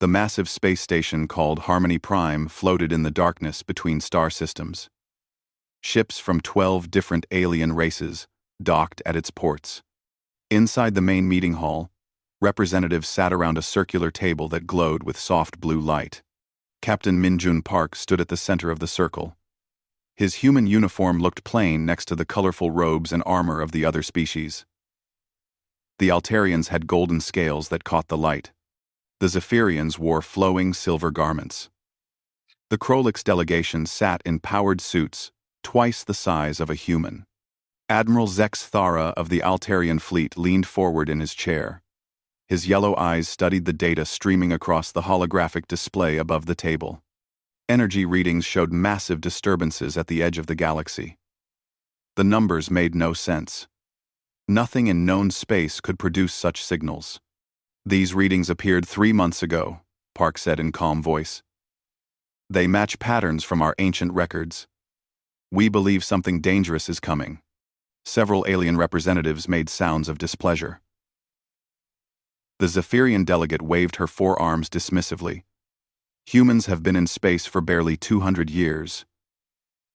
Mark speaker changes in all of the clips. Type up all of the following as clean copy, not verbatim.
Speaker 1: The massive space station called Harmony Prime floated in the darkness between star systems. Ships from 12 different alien races docked at its ports. Inside the main meeting hall, representatives sat around a circular table that glowed with soft blue light. Captain Minjun Park stood at the center of the circle. His human uniform looked plain next to the colorful robes and armor of the other species. The Altarians had golden scales that caught the light. The Zephyrians wore flowing silver garments. The Krolix delegation sat in powered suits, twice the size of a human. Admiral Zex Thara of the Altarian fleet leaned forward in his chair. His yellow eyes studied the data streaming across the holographic display above the table. Energy readings showed massive disturbances at the edge of the galaxy. The numbers made no sense. Nothing in known space could produce such signals. These readings appeared 3 months ago, Park said in calm voice. They match patterns from our ancient records. We believe something dangerous is coming. Several alien representatives made sounds of displeasure. The Zephyrian delegate waved her forearms dismissively. Humans have been in space for barely 200 years.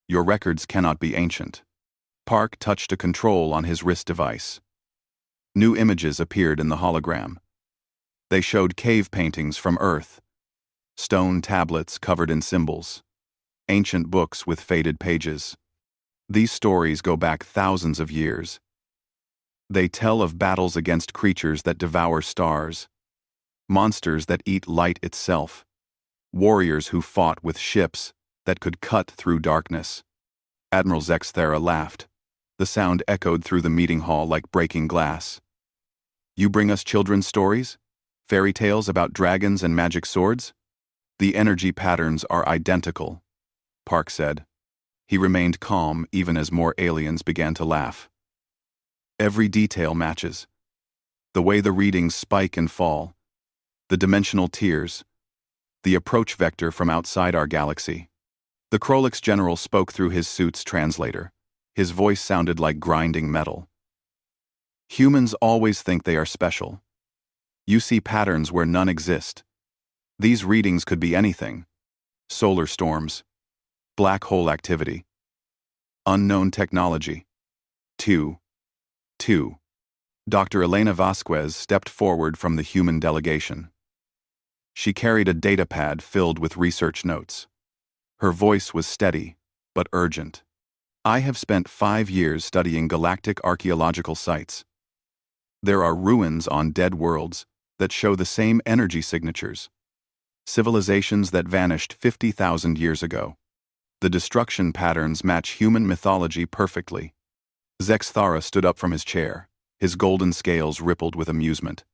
Speaker 1: Your records cannot be ancient. Park touched a control on his wrist device. New images appeared in the hologram. They showed cave paintings from Earth, stone tablets covered in symbols, ancient books with faded pages. These stories go back thousands of years. They tell of battles against creatures that devour stars, monsters that eat light itself, warriors who fought with ships that could cut through darkness. Admiral Zexthera laughed. The sound echoed through the meeting hall like breaking glass. You bring us children's stories? Fairy tales about dragons and magic swords? The energy patterns are identical, Park said. He remained calm even as more aliens began to laugh. Every detail matches. The way the readings spike and fall, the dimensional tiers, the approach vector from outside our galaxy. The Krolix general spoke through his suit's translator. His voice sounded like grinding metal. Humans always think they are special. You see patterns where none exist. These readings could be anything. Solar storms, black hole activity, unknown technology. 2. Dr. Elena Vasquez stepped forward from the human delegation. She carried a datapad filled with research notes. Her voice was steady, but urgent. I have spent 5 years studying galactic archaeological sites. There are ruins on dead worlds that show the same energy signatures. Civilizations that vanished 50,000 years ago. The destruction patterns match human mythology perfectly. Zexthara stood up from his chair. His golden scales rippled with amusement.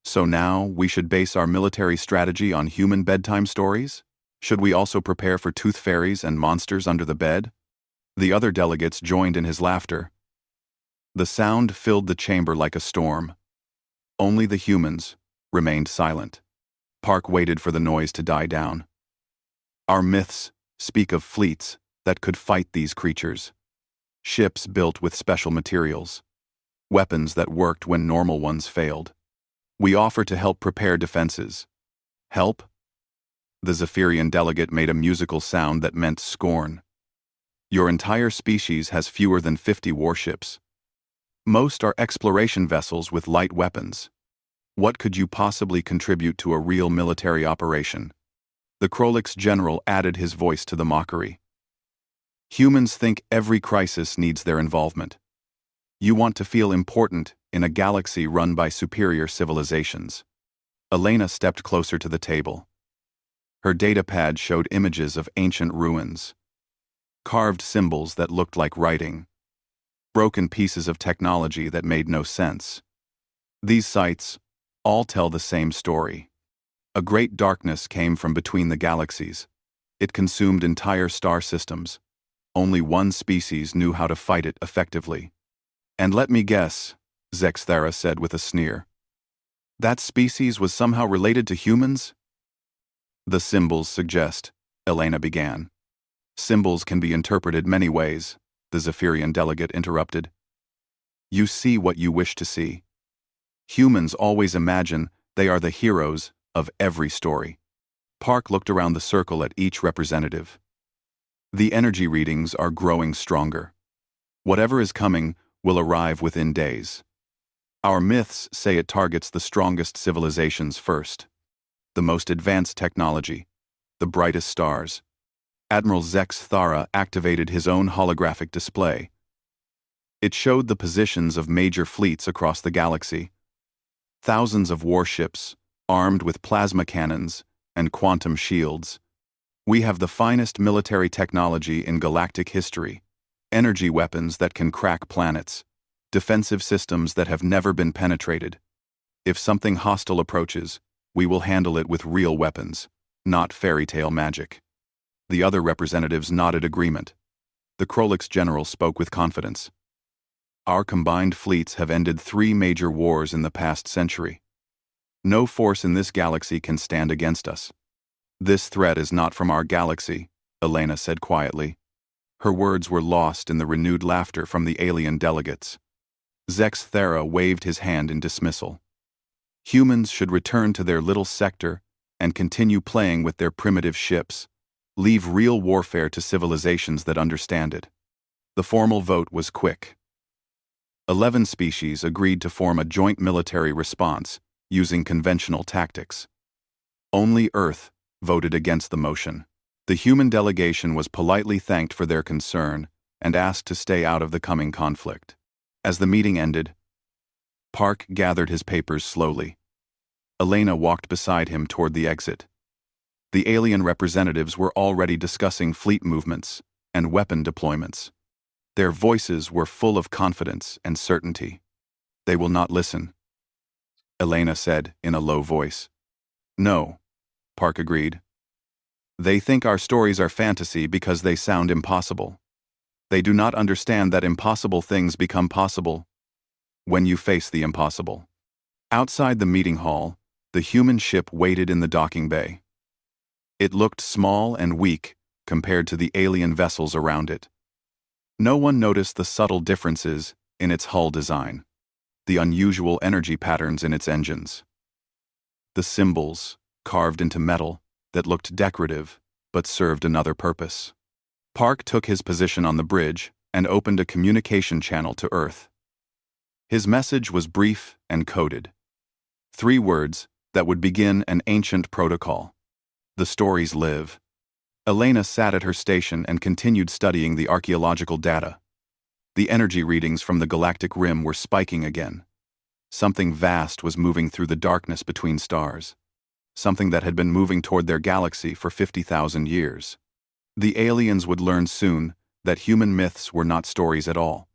Speaker 1: So now we should base our military strategy on human bedtime stories? Should we also prepare for tooth fairies and monsters under the bed? The other delegates joined in his laughter. The sound filled the chamber like a storm. Only the humans remained silent. Park waited for the noise to die down. Our myths speak of fleets that could fight these creatures. Ships built with special materials. Weapons that worked when normal ones failed. We offer to help prepare defenses. Help? The Zephyrian delegate made a musical sound that meant scorn. Your entire species has fewer than 50 warships. Most are exploration vessels with light weapons. What could you possibly contribute to a real military operation? The Krolix general added his voice to the mockery. Humans think every crisis needs their involvement. You want to feel important in a galaxy run by superior civilizations. Elena stepped closer to the table. Her datapad showed images of ancient ruins, carved symbols that looked like writing, broken pieces of technology that made no sense. These sites all tell the same story. A great darkness came from between the galaxies. It consumed entire star systems. Only one species knew how to fight it effectively. And let me guess, Zexthera said with a sneer. That species was somehow related to humans? The symbols suggest, Elena began. Symbols can be interpreted many ways, the Zephyrian delegate interrupted. You see what you wish to see. Humans always imagine they are the heroes of every story. Park looked around the circle at each representative. The energy readings are growing stronger. Whatever is coming will arrive within days. Our myths say it targets the strongest civilizations first. The most advanced technology, the brightest stars. Admiral Zex Thara activated his own holographic display. It showed the positions of major fleets across the galaxy. Thousands of warships, armed with plasma cannons and quantum shields. We have the finest military technology in galactic history. Energy weapons that can crack planets. Defensive systems that have never been penetrated. If something hostile approaches, we will handle it with real weapons, not fairy tale magic. The other representatives nodded agreement. The Krolix general spoke with confidence. Our combined fleets have ended 3 major wars in the past century. No force in this galaxy can stand against us. This threat is not from our galaxy, Elena said quietly. Her words were lost in the renewed laughter from the alien delegates. Zex Thara waved his hand in dismissal. Humans should return to their little sector and continue playing with their primitive ships. Leave real warfare to civilizations that understand it. The formal vote was quick. 11 species agreed to form a joint military response using conventional tactics. Only Earth voted against the motion. The human delegation was politely thanked for their concern and asked to stay out of the coming conflict. As the meeting ended, Park gathered his papers slowly. Elena walked beside him toward the exit. The alien representatives were already discussing fleet movements and weapon deployments. Their voices were full of confidence and certainty. They will not listen, Elena said in a low voice. No, Park agreed. They think our stories are fantasy because they sound impossible. They do not understand that impossible things become possible when you face the impossible. Outside the meeting hall, the human ship waited in the docking bay. It looked small and weak compared to the alien vessels around it. No one noticed the subtle differences in its hull design, the unusual energy patterns in its engines, the symbols carved into metal that looked decorative but served another purpose. Park took his position on the bridge and opened a communication channel to Earth. His message was brief and coded. 3 words that would begin an ancient protocol. The stories live. Elena sat at her station and continued studying the archaeological data. The energy readings from the galactic rim were spiking again. Something vast was moving through the darkness between stars. Something that had been moving toward their galaxy for 50,000 years. The aliens would learn soon that human myths were not stories at all.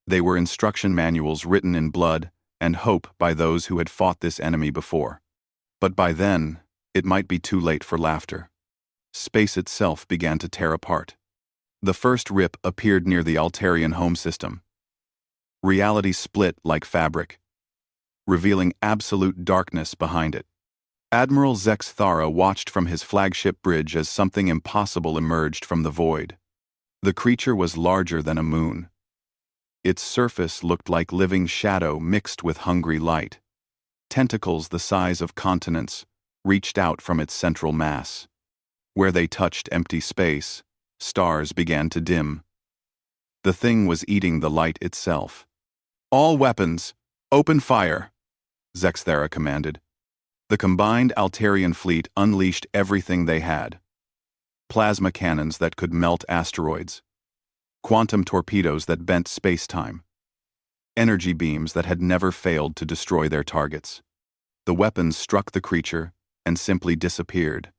Speaker 1: They were instruction manuals written in blood and hope by those who had fought this enemy before. But by then, it might be too late for laughter. Space itself began to tear apart. The first rip appeared near the Altarian home system. Reality split like fabric, revealing absolute darkness behind it. Admiral Zex Thara watched from his flagship bridge as something impossible emerged from the void. The creature was larger than a moon. Its surface looked like living shadow mixed with hungry light. Tentacles the size of continents reached out from its central mass. Where they touched empty space, stars began to dim. The thing was eating the light itself. All weapons, open fire, Zex Thara commanded. The combined Altarian fleet unleashed everything they had. Plasma cannons that could melt asteroids. Quantum torpedoes that bent space-time. Energy beams that had never failed to destroy their targets. The weapons struck the creature and simply disappeared.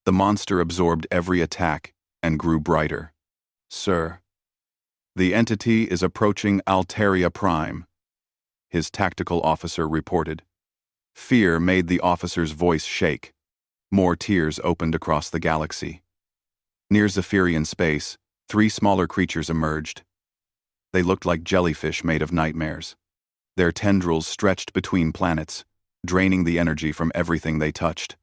Speaker 1: The monster absorbed every attack and grew brighter. Sir, the entity is approaching Altaria Prime, his tactical officer reported. Fear made the officer's voice shake. More tears opened across the galaxy. Near Zephyrian space, 3 smaller creatures emerged. They looked like jellyfish made of nightmares. Their tendrils stretched between planets, draining the energy from everything they touched.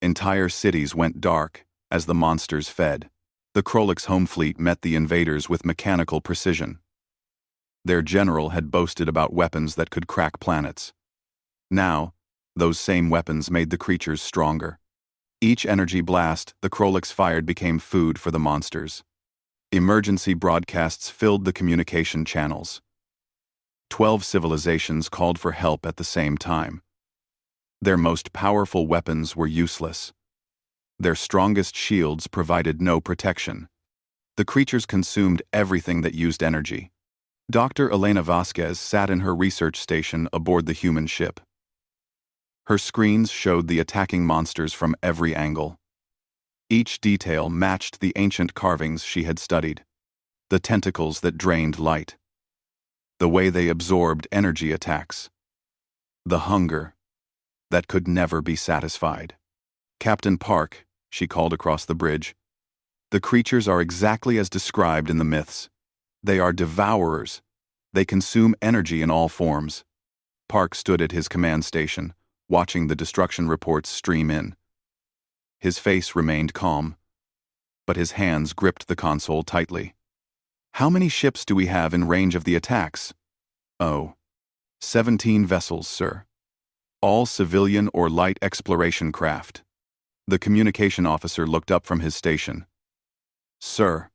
Speaker 1: Entire cities went dark as the monsters fed. The Krolix home fleet met the invaders with mechanical precision. Their general had boasted about weapons that could crack planets. Now, Those same weapons made the creatures stronger. Each energy blast the Krolix fired became food for the monsters. Emergency broadcasts filled the communication channels. 12 civilizations called for help at the same time. Their most powerful weapons were useless. Their strongest shields provided no protection. The creatures consumed everything that used energy. Dr. Elena Vasquez sat in her research station aboard the human ship. Her screens showed the attacking monsters from every angle. Each detail matched the ancient carvings she had studied. The tentacles that drained light. The way they absorbed energy attacks. The hunger that could never be satisfied. "Captain Park," she called across the bridge, "the creatures are exactly as described in the myths. They are devourers. They consume energy in all forms." Park stood at his command station, watching the destruction reports stream in. His face remained calm, but his hands gripped the console tightly. "How many ships do we have in range of the attacks?" "Oh, 17 vessels, sir. All civilian or light exploration craft." The communication officer looked up from his station. "Sir,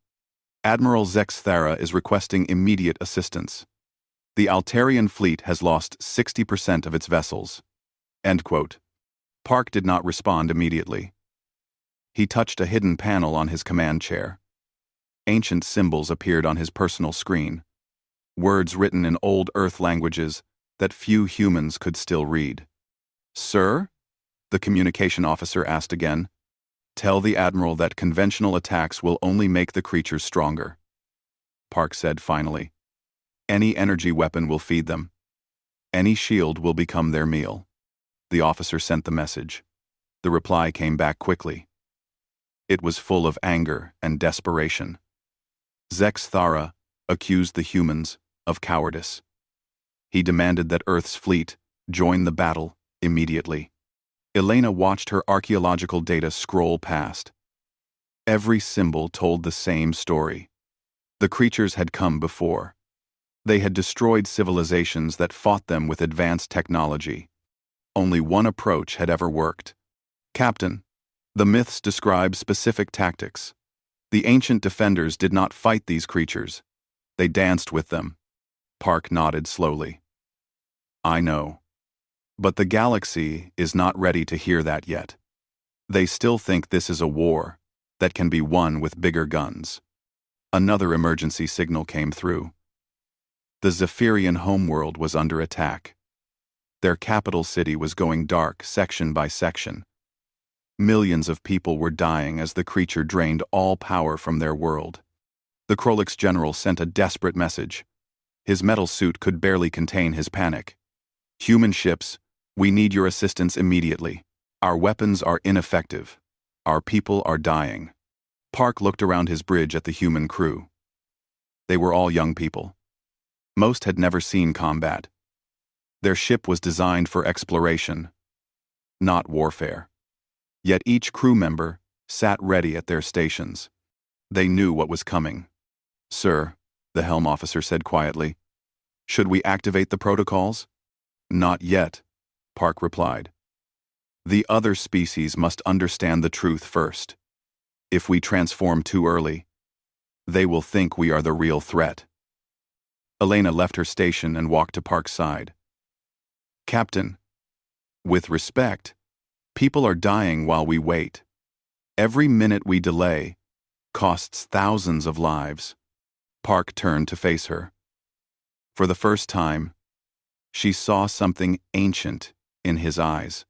Speaker 1: Admiral Zex Thara is requesting immediate assistance. The Altarian fleet has lost 60% of its vessels." End quote. Park did not respond immediately. He touched a hidden panel on his command chair. Ancient symbols appeared on his personal screen, words written in old Earth languages that few humans could still read. "Sir?" the communication officer asked again. "Tell the Admiral that conventional attacks will only make the creatures stronger," Park said finally. "Any energy weapon will feed them. Any shield will become their meal." The officer sent the message. The reply came back quickly. It was full of anger and desperation. Zex Thara accused the humans of cowardice. He demanded that Earth's fleet join the battle immediately. Elena watched her archaeological data scroll past. Every symbol told the same story. The creatures had come before. They had destroyed civilizations that fought them with advanced technology. Only one approach had ever worked. "Captain, the myths describe specific tactics. The ancient defenders did not fight these creatures. They danced with them." Park nodded slowly. "I know. But the galaxy is not ready to hear that yet. They still think this is a war that can be won with bigger guns." Another emergency signal came through. The Zephyrian homeworld was under attack. Their capital city was going dark section by section. Millions of people were dying as the creature drained all power from their world. The Krolix general sent a desperate message. His metal suit could barely contain his panic. "Human ships, we need your assistance immediately. Our weapons are ineffective. Our people are dying." Park looked around his bridge at the human crew. They were all young people. Most had never seen combat. Their ship was designed for exploration, not warfare. Yet each crew member sat ready at their stations. They knew what was coming. "Sir," the helm officer said quietly, "should we activate the protocols?" "Not yet," Park replied. "The other species must understand the truth first. If we transform too early, they will think we are the real threat." Elena left her station and walked to Park's side. "Captain, with respect, people are dying while we wait. Every minute we delay costs thousands of lives." Park turned to face her. For the first time, she saw something ancient in his eyes,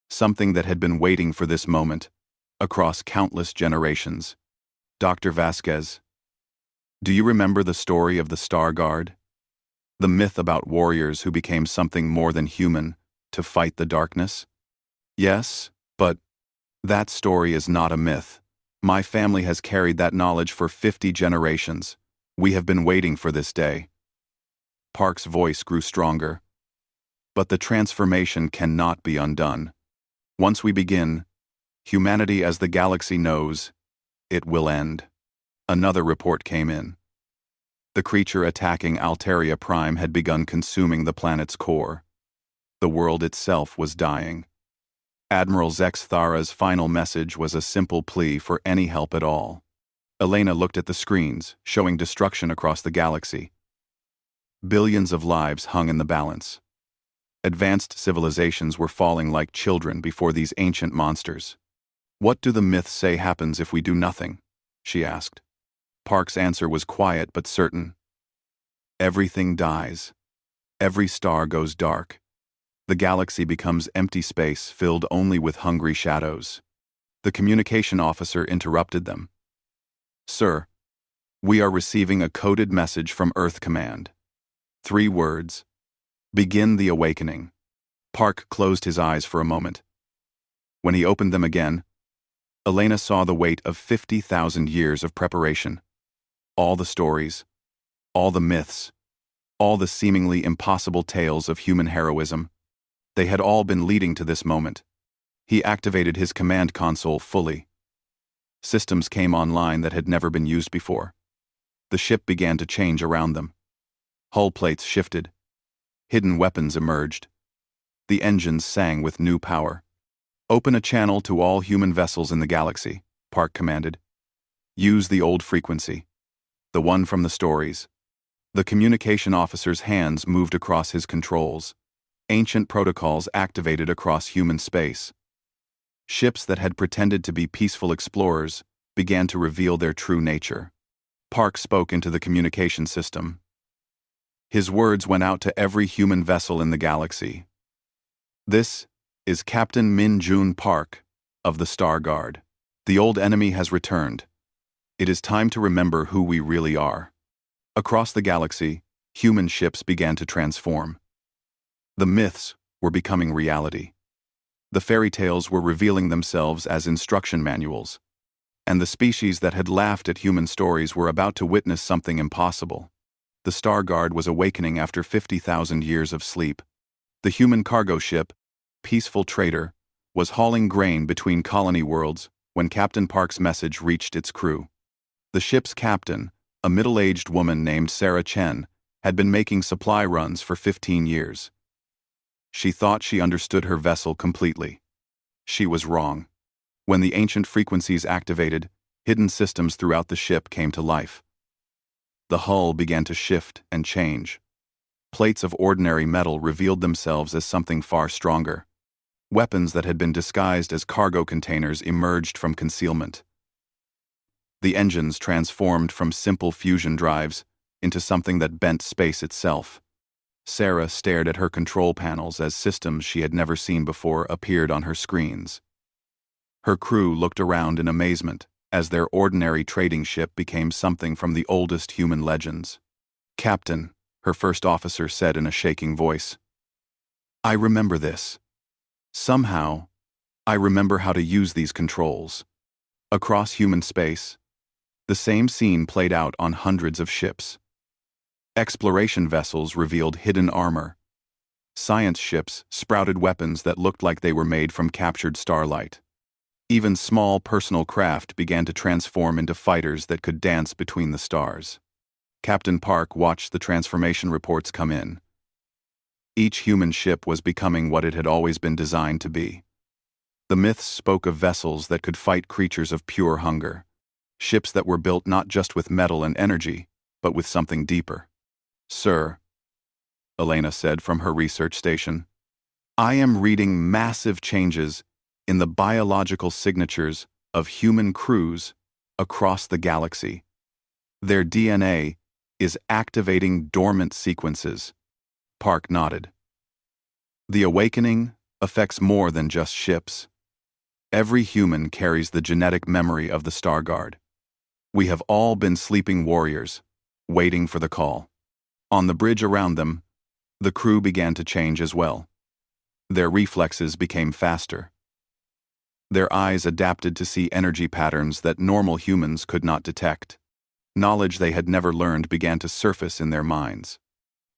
Speaker 1: something that had been waiting for this moment across countless generations. "Dr. Vasquez, do you remember the story of the Star Guard? The myth about warriors who became something more than human to fight the darkness?" "Yes, but that story is not a myth. My family has carried that knowledge for 50 generations. We have been waiting for this day." Park's voice grew stronger. "But the transformation cannot be undone. Once we begin, humanity as the galaxy knows, it will end." Another report came in. The creature attacking Altaria Prime had begun consuming the planet's core. The world itself was dying. Admiral Zex Thara's final message was a simple plea for any help at all. Elena looked at the screens, showing destruction across the galaxy. Billions of lives hung in the balance. Advanced civilizations were falling like children before these ancient monsters. "What do the myths say happens if we do nothing?" she asked. Park's answer was quiet but certain. Everything dies. Every star goes dark. The galaxy becomes empty space filled only with hungry shadows. The communication officer interrupted them. "Sir, we are receiving a coded message from Earth Command. 3 words. Begin the awakening." Park closed his eyes for a moment. When he opened them again, Elena saw the weight of 50,000 years of preparation. All the stories, all the myths, all the seemingly impossible tales of human heroism, they had all been leading to this moment. He activated his command console fully. Systems came online that had never been used before. The ship began to change around them. Hull plates shifted. Hidden weapons emerged. The engines sang with new power. "Open a channel to all human vessels in the galaxy," Park commanded. "Use the old frequency, the one from the stories." The communication officer's hands moved across his controls. Ancient protocols activated across human space. Ships that had pretended to be peaceful explorers began to reveal their true nature. Park spoke into the communication system. His words went out to every human vessel in the galaxy. "This is Captain Min Jun Park of the Star Guard. The old enemy has returned. It is time to remember who we really are." Across the galaxy, human ships began to transform. The myths were becoming reality. The fairy tales were revealing themselves as instruction manuals. And the species that had laughed at human stories were about to witness something impossible. The Star Guard was awakening after 50,000 years of sleep. The human cargo ship, Peaceful Trader, was hauling grain between colony worlds when Captain Park's message reached its crew. The ship's captain, a middle-aged woman named Sarah Chen, had been making supply runs for 15 years. She thought she understood her vessel completely. She was wrong. When the ancient frequencies activated, hidden systems throughout the ship came to life. The hull began to shift and change. Plates of ordinary metal revealed themselves as something far stronger. Weapons that had been disguised as cargo containers emerged from concealment. The engines transformed from simple fusion drives into something that bent space itself. Sarah stared at her control panels as systems she had never seen before appeared on her screens. Her crew looked around in amazement as their ordinary trading ship became something from the oldest human legends. "Captain," her first officer said in a shaking voice, "I remember this. Somehow, I remember how to use these controls." Across human space, the same scene played out on hundreds of ships. Exploration vessels revealed hidden armor. Science ships sprouted weapons that looked like they were made from captured starlight. Even small personal craft began to transform into fighters that could dance between the stars. Captain Park watched the transformation reports come in. Each human ship was becoming what it had always been designed to be. The myths spoke of vessels that could fight creatures of pure hunger. Ships that were built not just with metal and energy, but with something deeper. "Sir," Elena said from her research station, "I am reading massive changes in the biological signatures of human crews across the galaxy. Their DNA is activating dormant sequences." Park nodded. "The awakening affects more than just ships. Every human carries the genetic memory of the Star Guard. We have all been sleeping warriors, waiting for the call." On the bridge around them, the crew began to change as well. Their reflexes became faster. Their eyes adapted to see energy patterns that normal humans could not detect. Knowledge they had never learned began to surface in their minds.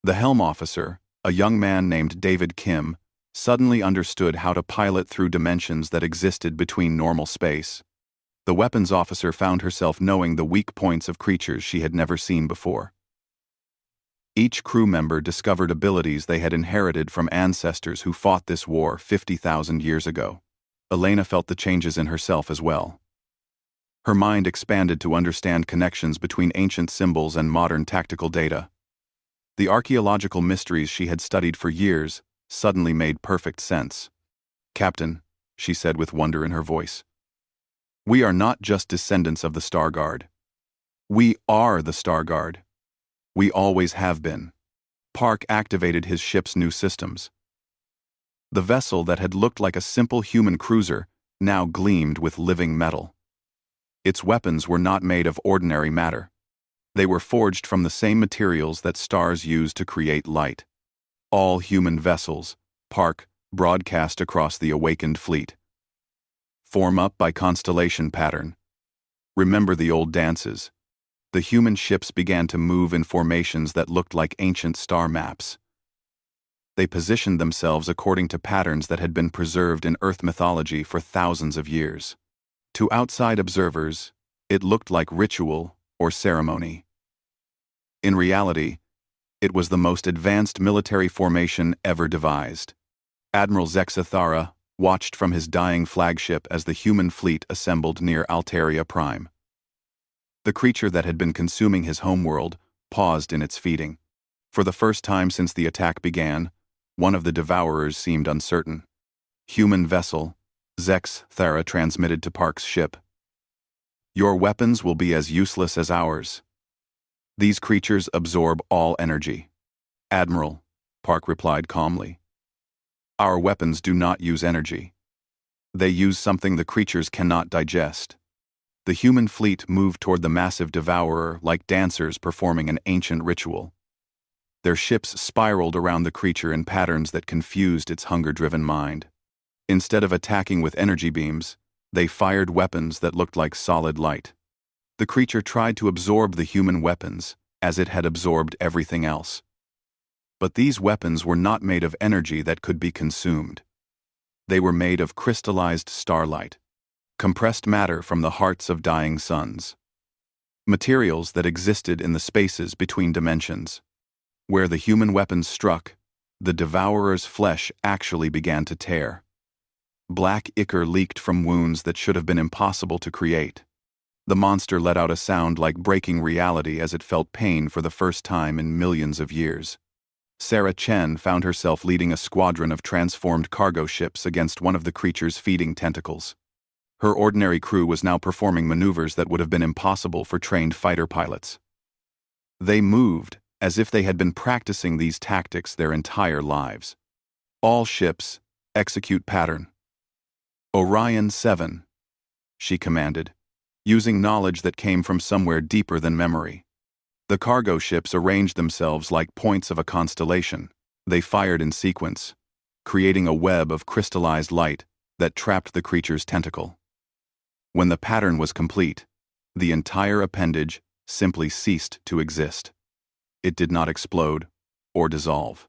Speaker 1: The helm officer, a young man named David Kim, suddenly understood how to pilot through dimensions that existed between normal space. The weapons officer found herself knowing the weak points of creatures she had never seen before. Each crew member discovered abilities they had inherited from ancestors who fought this war 50,000 years ago. Elena felt the changes in herself as well. Her mind expanded to understand connections between ancient symbols and modern tactical data. The archaeological mysteries she had studied for years suddenly made perfect sense. "Captain," she said with wonder in her voice, "we are not just descendants of the Star Guard. We are the Star Guard. We always have been." Park activated his ship's new systems. The vessel that had looked like a simple human cruiser now gleamed with living metal. Its weapons were not made of ordinary matter. They were forged from the same materials that stars use to create light. "All human vessels," Park broadcast across the awakened fleet, "form up by constellation pattern. Remember the old dances." The human ships began to move in formations that looked like ancient star maps. They positioned themselves according to patterns that had been preserved in Earth mythology for thousands of years. To outside observers, it looked like ritual or ceremony. In reality, it was the most advanced military formation ever devised. Admiral Zexathara watched from his dying flagship as the human fleet assembled near Altaria Prime. The creature that had been consuming his homeworld paused in its feeding. For the first time since the attack began, one of the devourers seemed uncertain. "Human vessel," Zexathara transmitted to Park's ship. "Your weapons will be as useless as ours. These creatures absorb all energy." "Admiral," Park replied calmly, "our weapons do not use energy. They use something the creatures cannot digest." The human fleet moved toward the massive devourer like dancers performing an ancient ritual. Their ships spiraled around the creature in patterns that confused its hunger-driven mind. Instead of attacking with energy beams, they fired weapons that looked like solid light. The creature tried to absorb the human weapons, as it had absorbed everything else. But these weapons were not made of energy that could be consumed. They were made of crystallized starlight, compressed matter from the hearts of dying suns. Materials that existed in the spaces between dimensions. Where the human weapons struck, the devourer's flesh actually began to tear. Black ichor leaked from wounds that should have been impossible to create. The monster let out a sound like breaking reality as it felt pain for the first time in millions of years. Sarah Chen found herself leading a squadron of transformed cargo ships against one of the creature's feeding tentacles. Her ordinary crew was now performing maneuvers that would have been impossible for trained fighter pilots. They moved as if they had been practicing these tactics their entire lives. "All ships, execute pattern." "Orion 7, she commanded, using knowledge that came from somewhere deeper than memory. The cargo ships arranged themselves like points of a constellation. They fired in sequence, creating a web of crystallized light that trapped the creature's tentacle. When the pattern was complete, the entire appendage simply ceased to exist. It did not explode or dissolve.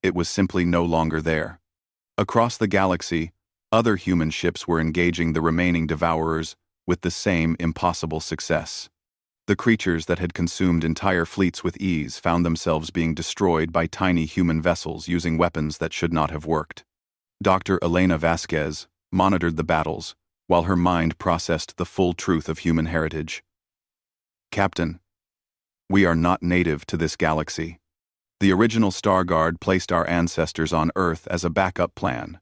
Speaker 1: It was simply no longer there. Across the galaxy, other human ships were engaging the remaining devourers with the same impossible success. The creatures that had consumed entire fleets with ease found themselves being destroyed by tiny human vessels using weapons that should not have worked. Dr. Elena Vasquez monitored the battles while her mind processed the full truth of human heritage. "Captain, we are not native to this galaxy. The original Star Guard placed our ancestors on Earth as a backup plan.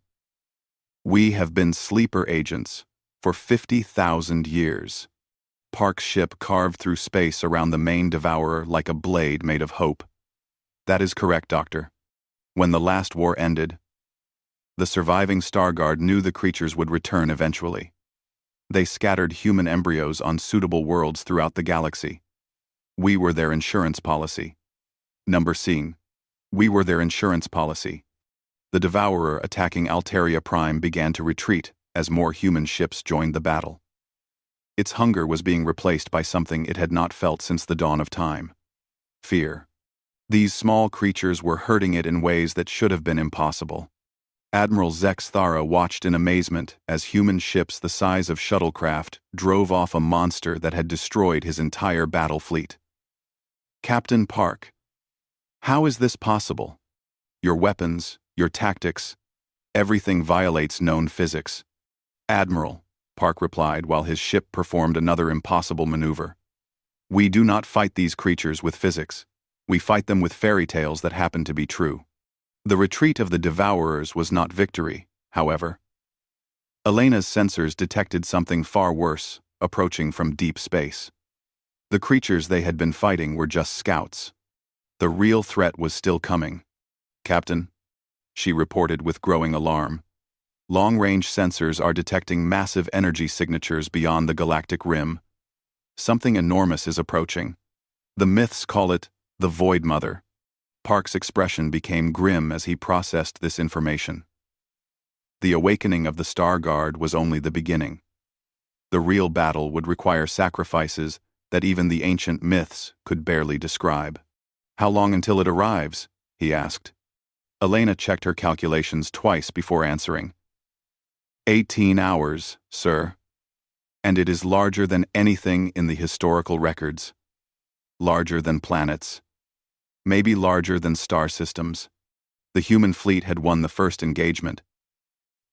Speaker 1: We have been sleeper agents for 50,000 years." Park's ship carved through space around the main devourer like a blade made of hope. "That is correct, Doctor. When the last war ended, the surviving Star Guard knew the creatures would return eventually. They scattered human embryos on suitable worlds throughout the galaxy. We were their insurance policy. Number scene. We were their insurance policy." The devourer attacking Altaria Prime began to retreat as more human ships joined the battle. Its hunger was being replaced by something it had not felt since the dawn of time: fear. These small creatures were hurting it in ways that should have been impossible. Admiral Zexathara watched in amazement as human ships the size of shuttlecraft drove off a monster that had destroyed his entire battle fleet. "Captain Park, How is this possible? Your weapons, your tactics, everything violates known physics. Admiral, Park replied while his ship performed another impossible maneuver. We do not fight these creatures with physics. We fight them with fairy tales that happen to be true. The retreat of the Devourers was not victory, however. Elena's sensors detected something far worse, approaching from deep space. The creatures they had been fighting were just scouts. The real threat was still coming. Captain, she reported with growing alarm. Long-range sensors are detecting massive energy signatures beyond the galactic rim. Something enormous is approaching. The myths call it the Void Mother. Park's expression became grim as he processed this information. The awakening of the Star Guard was only the beginning. The real battle would require sacrifices that even the ancient myths could barely describe. How long until it arrives? He asked. Elena checked her calculations twice before answering. 18 hours, sir. And it is larger than anything in the historical records. Larger than planets. Maybe larger than star systems. The human fleet had won the first engagement.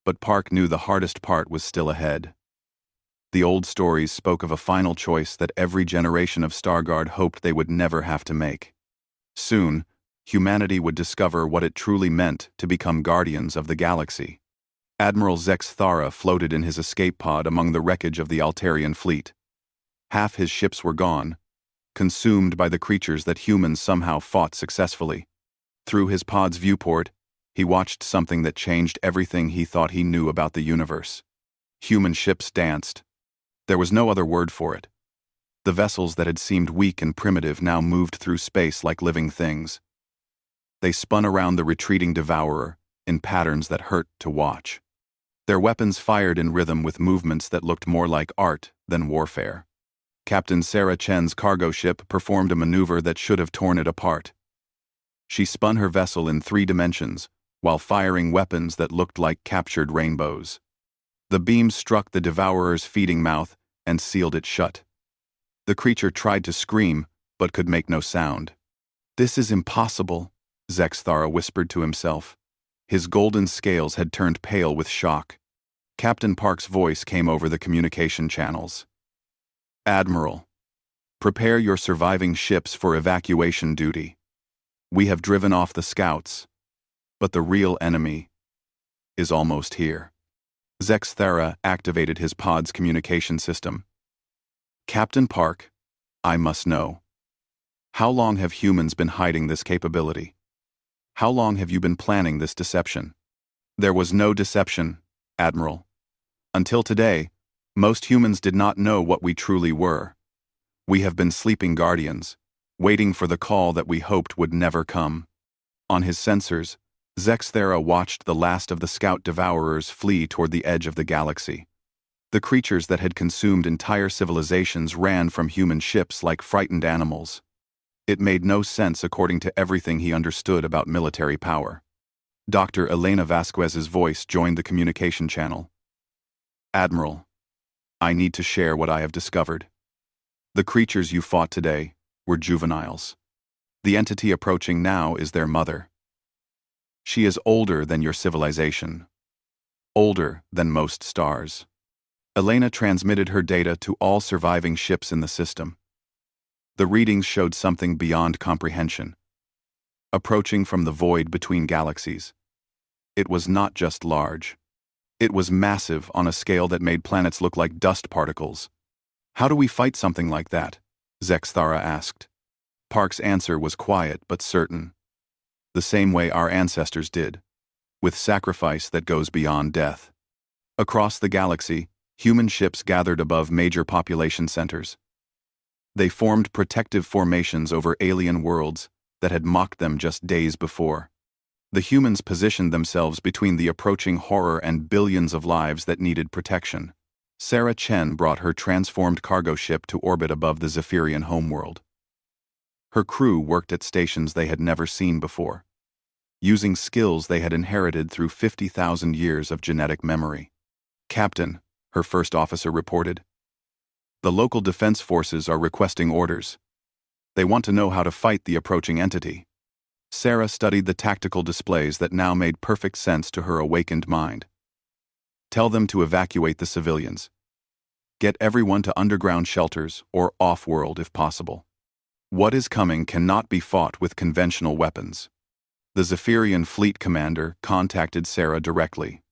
Speaker 1: But Park knew the hardest part was still ahead. The old stories spoke of a final choice that every generation of Starguard hoped they would never have to make. Soon, humanity would discover what it truly meant to become guardians of the galaxy. Admiral Zex Thara floated in his escape pod among the wreckage of the Altarian fleet. Half his ships were gone, consumed by the creatures that humans somehow fought successfully. Through his pod's viewport, he watched something that changed everything he thought he knew about the universe. Human ships danced. There was no other word for it. The vessels that had seemed weak and primitive now moved through space like living things. They spun around the retreating devourer in patterns that hurt to watch. Their weapons fired in rhythm with movements that looked more like art than warfare. Captain Sarah Chen's cargo ship performed a maneuver that should have torn it apart. She spun her vessel in 3 dimensions while firing weapons that looked like captured rainbows. The beam struck the devourer's feeding mouth and sealed it shut. The creature tried to scream, but could make no sound. "This is impossible," Zex Thara whispered to himself. His golden scales had turned pale with shock. Captain Park's voice came over the communication channels. "Admiral, prepare your surviving ships for evacuation duty. We have driven off the scouts, but the real enemy is almost here." Zex Thara activated his pod's communication system. "Captain Park, I must know. How long have humans been hiding this capability? How long have you been planning this deception?" "There was no deception, Admiral. Until today, most humans did not know what we truly were. We have been sleeping guardians, waiting for the call that we hoped would never come." On his sensors, Zex Thara watched the last of the scout devourers flee toward the edge of the galaxy. The creatures that had consumed entire civilizations ran from human ships like frightened animals. It made no sense according to everything he understood about military power. Dr. Elena Vasquez's voice joined the communication channel. "Admiral, I need to share what I have discovered. The creatures you fought today were juveniles. The entity approaching now is their mother. She is older than your civilization. Older than most stars." Elena transmitted her data to all surviving ships in the system. The readings showed something beyond comprehension. Approaching from the void between galaxies. It was not just large. It was massive on a scale that made planets look like dust particles. "How do we fight something like that?" Zex Thara asked. Park's answer was quiet but certain. The same way our ancestors did, with sacrifice that goes beyond death. Across the galaxy, human ships gathered above major population centers. They formed protective formations over alien worlds that had mocked them just days before. The humans positioned themselves between the approaching horror and billions of lives that needed protection. Sarah Chen brought her transformed cargo ship to orbit above the Zephyrian homeworld. Her crew worked at stations they had never seen before, using skills they had inherited through 50,000 years of genetic memory. "Captain," her first officer reported, "the local defense forces are requesting orders. They want to know how to fight the approaching entity." Sarah studied the tactical displays that now made perfect sense to her awakened mind. Tell them to evacuate the civilians. Get everyone to underground shelters or off-world if possible. What is coming cannot be fought with conventional weapons. The Zephyrian fleet commander contacted Sarah directly.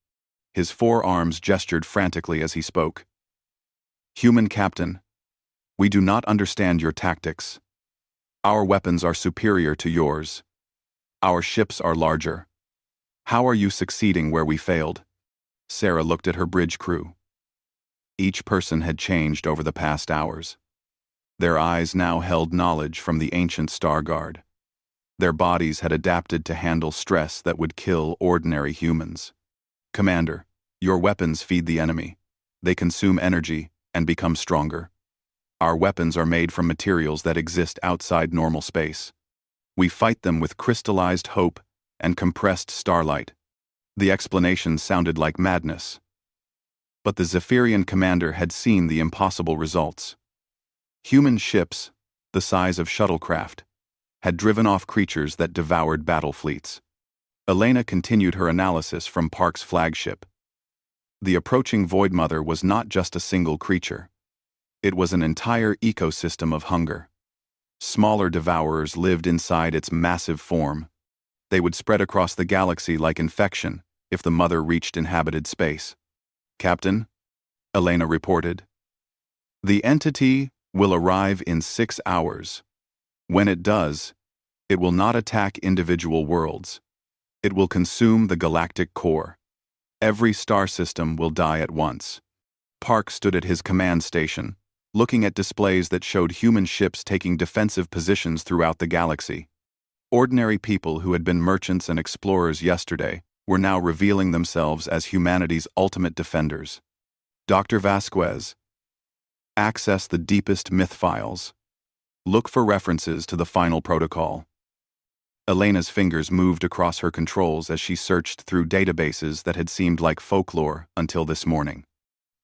Speaker 1: His forearms gestured frantically as he spoke. Human captain, we do not understand your tactics. Our weapons are superior to yours. Our ships are larger. How are you succeeding where we failed? Sarah looked at her bridge crew. Each person had changed over the past hours. Their eyes now held knowledge from the ancient Star Guard. Their bodies had adapted to handle stress that would kill ordinary humans. Commander, your weapons feed the enemy. They consume energy and become stronger. Our weapons are made from materials that exist outside normal space. We fight them with crystallized hope and compressed starlight. The explanation sounded like madness. But the Zephyrian commander had seen the impossible results. Human ships, the size of shuttlecraft, had driven off creatures that devoured battle fleets. Elena continued her analysis from Park's flagship. The approaching Void Mother was not just a single creature. It was an entire ecosystem of hunger. Smaller devourers lived inside its massive form. They would spread across the galaxy like infection if the Mother reached inhabited space. Captain, Elena reported. The entity will arrive in 6 hours. When it does, it will not attack individual worlds. It will consume the galactic core. Every star system will die at once. Park stood at his command station, looking at displays that showed human ships taking defensive positions throughout the galaxy. Ordinary people who had been merchants and explorers yesterday were now revealing themselves as humanity's ultimate defenders. Dr. Vasquez, access the deepest myth files. Look for references to the final protocol. Elena's fingers moved across her controls as she searched through databases that had seemed like folklore until this morning.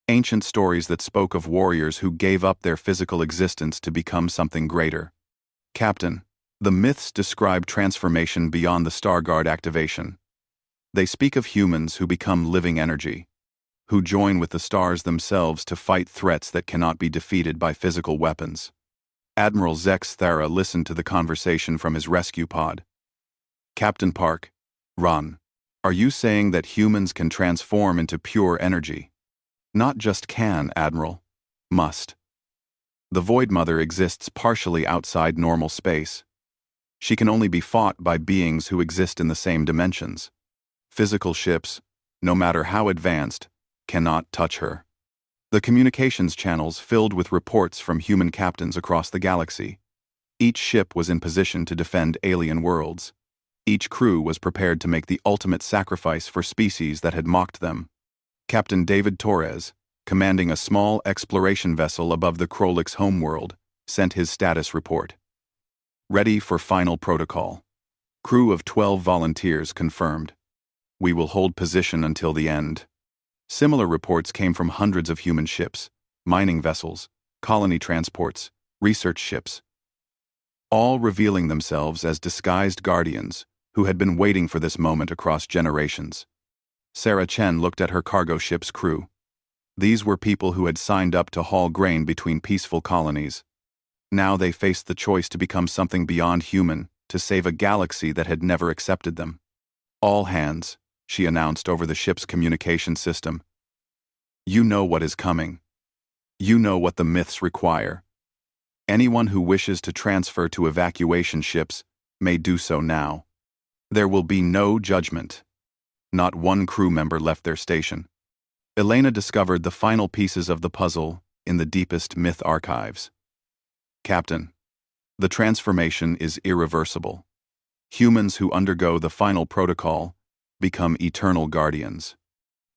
Speaker 1: Ancient stories that spoke of warriors who gave up their physical existence to become something greater. Captain, the myths describe transformation beyond the Starguard activation. They speak of humans who become living energy, who join with the stars themselves to fight threats that cannot be defeated by physical weapons. Admiral Zex Thara listened to the conversation from his rescue pod. Captain Park, Ron, are you saying that humans can transform into pure energy? Not just can, Admiral. Must. The Void Mother exists partially outside normal space. She can only be fought by beings who exist in the same dimensions. Physical ships, no matter how advanced, cannot touch her. The communications channels filled with reports from human captains across the galaxy. Each ship was in position to defend alien worlds. Each crew was prepared to make the ultimate sacrifice for species that had mocked them. Captain David Torres, commanding a small exploration vessel above the Krolix homeworld, sent his status report. Ready for final protocol. Crew of 12 volunteers confirmed. We will hold position until the end. Similar reports came from hundreds of human ships, mining vessels, colony transports, research ships, all revealing themselves as disguised guardians who had been waiting for this moment across generations. Sarah Chen looked at her cargo ship's crew. These were people who had signed up to haul grain between peaceful colonies. Now they faced the choice to become something beyond human, to save a galaxy that had never accepted them. All hands, she announced over the ship's communication system. You know what is coming. You know what the myths require. Anyone who wishes to transfer to evacuation ships may do so now. There will be no judgment. Not one crew member left their station. Elena discovered the final pieces of the puzzle in the deepest myth archives. Captain, the transformation is irreversible. Humans who undergo the final protocol become eternal guardians.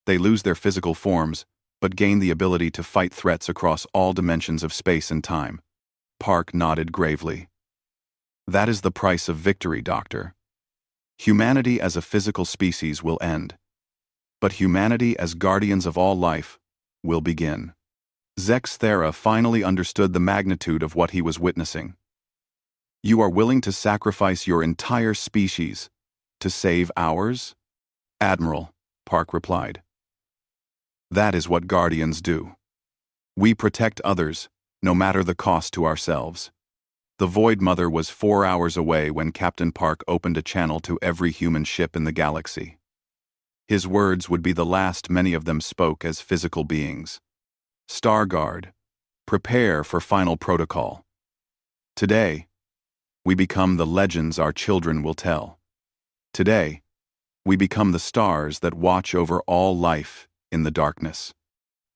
Speaker 1: They lose their physical forms, but gain the ability to fight threats across all dimensions of space and time. Park nodded gravely. That is the price of victory, Doctor. Humanity as a physical species will end. But humanity as guardians of all life will begin. Zex Thera finally understood the magnitude of what he was witnessing. You are willing to sacrifice your entire species to save ours? Admiral, Park replied. That is what Guardians do. We protect others, no matter the cost to ourselves. The Void Mother was 4 hours away when Captain Park opened a channel to every human ship in the galaxy. His words would be the last many of them spoke as physical beings. Starguard, prepare for final protocol. Today, we become the legends our children will tell. Today, we become the stars that watch over all life in the darkness.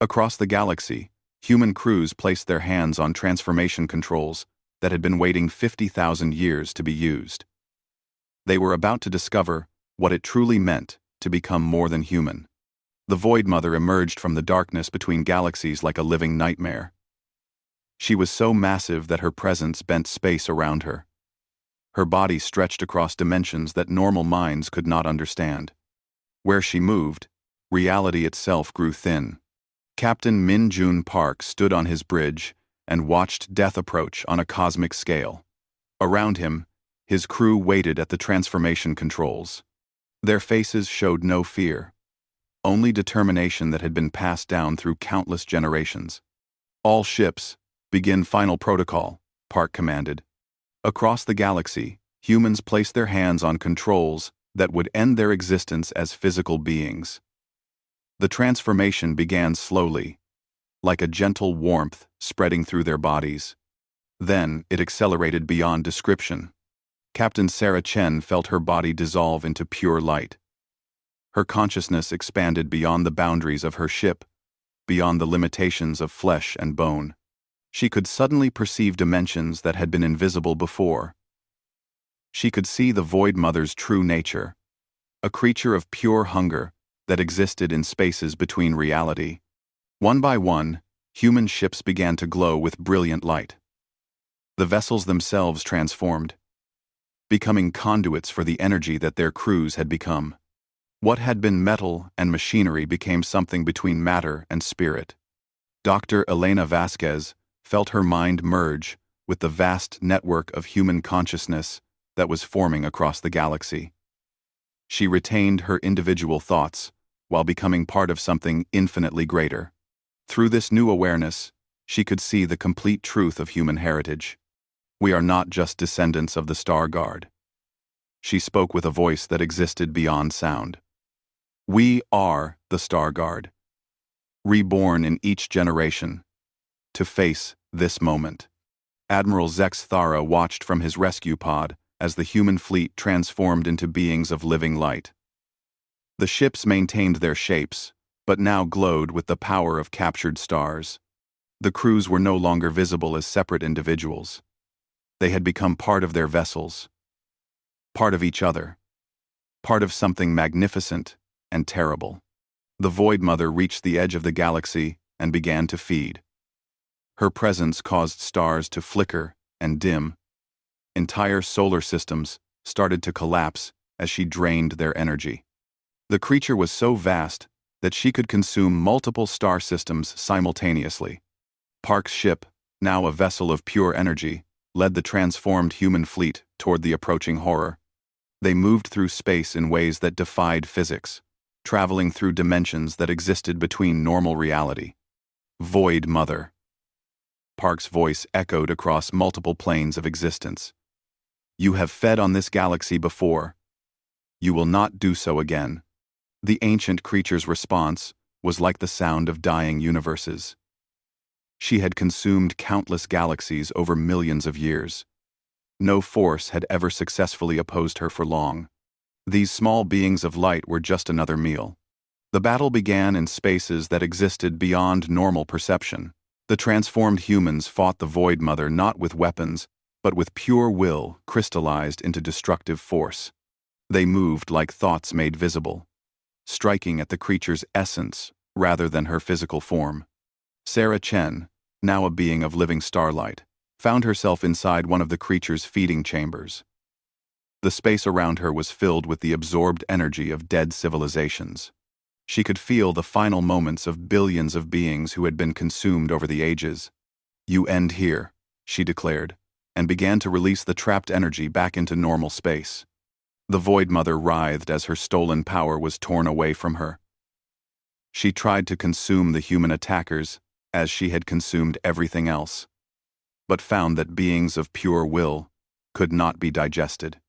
Speaker 1: Across the galaxy, human crews placed their hands on transformation controls that had been waiting 50,000 years to be used. They were about to discover what it truly meant to become more than human. The Void Mother emerged from the darkness between galaxies like a living nightmare. She was so massive that her presence bent space around her. Her body stretched across dimensions that normal minds could not understand. Where she moved, reality itself grew thin. Captain Min Jun Park stood on his bridge and watched death approach on a cosmic scale. Around him, his crew waited at the transformation controls. Their faces showed no fear, only determination that had been passed down through countless generations. All ships, begin final protocol, Park commanded. Across the galaxy, humans placed their hands on controls that would end their existence as physical beings. The transformation began slowly, like a gentle warmth spreading through their bodies. Then it accelerated beyond description. Captain Sarah Chen felt her body dissolve into pure light. Her consciousness expanded beyond the boundaries of her ship, beyond the limitations of flesh and bone. She could suddenly perceive dimensions that had been invisible before. She could see the Void Mother's true nature, a creature of pure hunger that existed in spaces between reality. One by one, human ships began to glow with brilliant light. The vessels themselves transformed, becoming conduits for the energy that their crews had become. What had been metal and machinery became something between matter and spirit. Dr. Elena Vasquez felt her mind merge with the vast network of human consciousness that was forming across the galaxy. She retained her individual thoughts while becoming part of something infinitely greater. Through this new awareness, she could see the complete truth of human heritage. We are not just descendants of the Star Guard. She spoke with a voice that existed beyond sound. We are the Star Guard, reborn in each generation, to face this moment. Admiral Zex Thara watched from his rescue pod as the human fleet transformed into beings of living light. The ships maintained their shapes, but now glowed with the power of captured stars. The crews were no longer visible as separate individuals. They had become part of their vessels, part of each other, part of something magnificent and terrible. The Void Mother reached the edge of the galaxy and began to feed. Her presence caused stars to flicker and dim. Entire solar systems started to collapse as she drained their energy. The creature was so vast that she could consume multiple star systems simultaneously. Park's ship, now a vessel of pure energy, led the transformed human fleet toward the approaching horror. They moved through space in ways that defied physics, traveling through dimensions that existed between normal reality. Void Mother. Park's voice echoed across multiple planes of existence. You have fed on this galaxy before. You will not do so again. The ancient creature's response was like the sound of dying universes. She had consumed countless galaxies over millions of years. No force had ever successfully opposed her for long. These small beings of light were just another meal. The battle began in spaces that existed beyond normal perception. The transformed humans fought the Void Mother not with weapons, but with pure will crystallized into destructive force. They moved like thoughts made visible, striking at the creature's essence rather than her physical form. Sarah Chen, now a being of living starlight, found herself inside one of the creature's feeding chambers. The space around her was filled with the absorbed energy of dead civilizations. She could feel the final moments of billions of beings who had been consumed over the ages. You end here, she declared, and began to release the trapped energy back into normal space. The Void Mother writhed as her stolen power was torn away from her. She tried to consume the human attackers as she had consumed everything else, but found that beings of pure will could not be digested.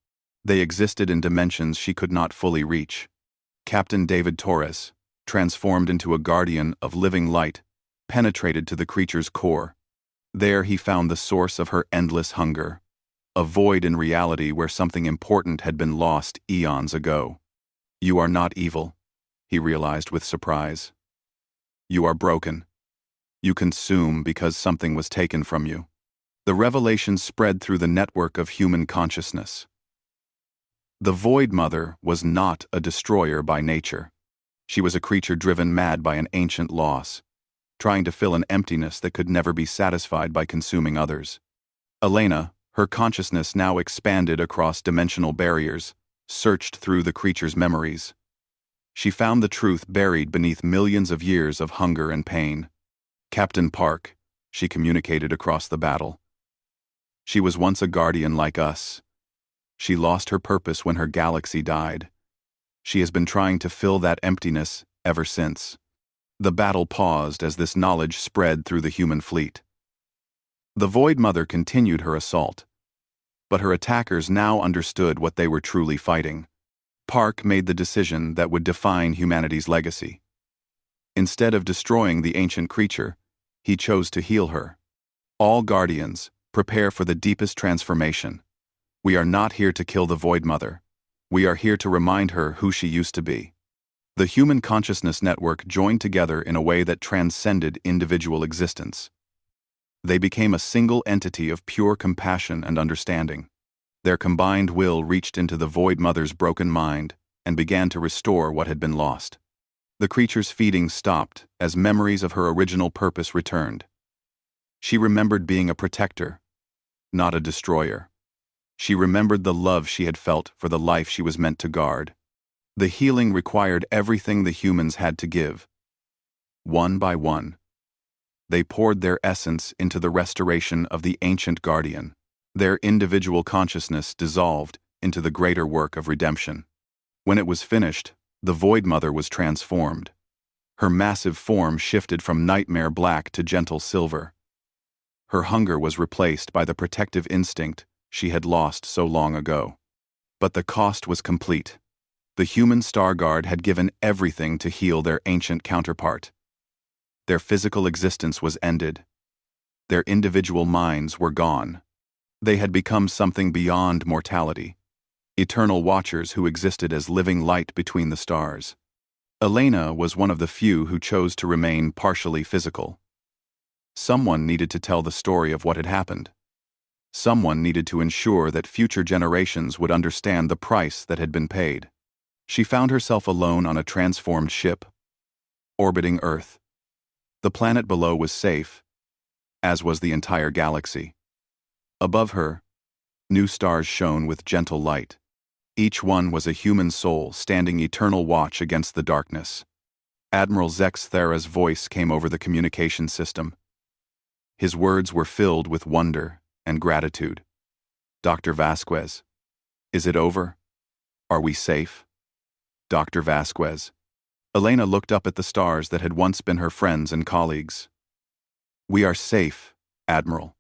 Speaker 1: They existed in dimensions she could not fully reach. Captain David Torres, transformed into a guardian of living light, penetrated to the creature's core. There he found the source of her endless hunger, a void in reality where something important had been lost eons ago. "You are not evil," he realized with surprise. "You are broken. You consume because something was taken from you." The revelation spread through the network of human consciousness. The Void Mother was not a destroyer by nature. She was a creature driven mad by an ancient loss, trying to fill an emptiness that could never be satisfied by consuming others. Elena, her consciousness now expanded across dimensional barriers, searched through the creature's memories. She found the truth buried beneath millions of years of hunger and pain. "Captain Park," she communicated across the battle. "She was once a guardian like us. She lost her purpose when her galaxy died. She has been trying to fill that emptiness ever since." The battle paused as this knowledge spread through the human fleet. The Void Mother continued her assault, but her attackers now understood what they were truly fighting. Park made the decision that would define humanity's legacy. Instead of destroying the ancient creature, he chose to heal her. "All guardians, prepare for the deepest transformation. We are not here to kill the Void Mother. We are here to remind her who she used to be." The human consciousness network joined together in a way that transcended individual existence. They became a single entity of pure compassion and understanding. Their combined will reached into the Void Mother's broken mind and began to restore what had been lost. The creature's feeding stopped as memories of her original purpose returned. She remembered being a protector, not a destroyer. She remembered the love she had felt for the life she was meant to guard. The healing required everything the humans had to give. One by one, they poured their essence into the restoration of the ancient guardian. Their individual consciousness dissolved into the greater work of redemption. When it was finished, the Void Mother was transformed. Her massive form shifted from nightmare black to gentle silver. Her hunger was replaced by the protective instinct she had lost so long ago. But the cost was complete. The human Star Guard had given everything to heal their ancient counterpart. Their physical existence was ended. Their individual minds were gone. They had become something beyond mortality, eternal watchers who existed as living light between the stars. Elena was one of the few who chose to remain partially physical. Someone needed to tell the story of what had happened. Someone needed to ensure that future generations would understand the price that had been paid. She found herself alone on a transformed ship, orbiting Earth. The planet below was safe, as was the entire galaxy. Above her, new stars shone with gentle light. Each one was a human soul standing eternal watch against the darkness. Admiral Zex Thera's voice came over the communication system. His words were filled with wonder and gratitude. "Dr. Vasquez, is it over? Are we safe?" Dr. Vasquez. Elena looked up at the stars that had once been her friends and colleagues. "We are safe, Admiral.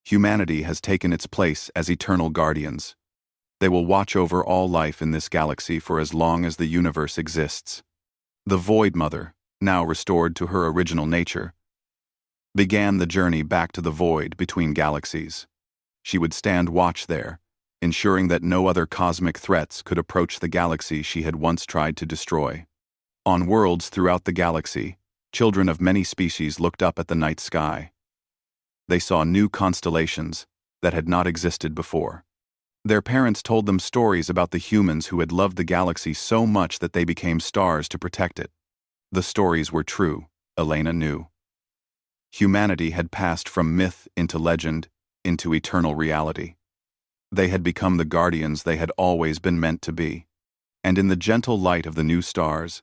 Speaker 1: Humanity has taken its place as eternal guardians. They will watch over all life in this galaxy for as long as the universe exists." The Void Mother, now restored to her original nature, began the journey back to the void between galaxies. She would stand watch there, ensuring that no other cosmic threats could approach the galaxy she had once tried to destroy. On worlds throughout the galaxy, children of many species looked up at the night sky. They saw new constellations that had not existed before. Their parents told them stories about the humans who had loved the galaxy so much that they became stars to protect it. The stories were true, Elena knew. Humanity had passed from myth into legend, into eternal reality. They had become the guardians they had always been meant to be. And in the gentle light of the new stars,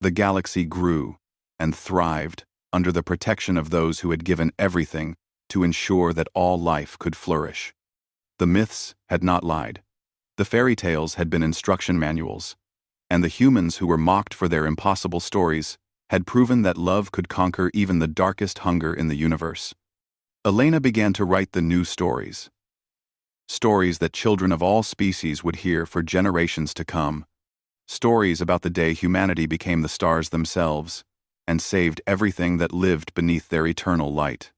Speaker 1: the galaxy grew and thrived under the protection of those who had given everything to ensure that all life could flourish. The myths had not lied. The fairy tales had been instruction manuals, and the humans who were mocked for their impossible stories had proven that love could conquer even the darkest hunger in the universe. Elena began to write the new stories. Stories that children of all species would hear for generations to come. Stories about the day humanity became the stars themselves and saved everything that lived beneath their eternal light.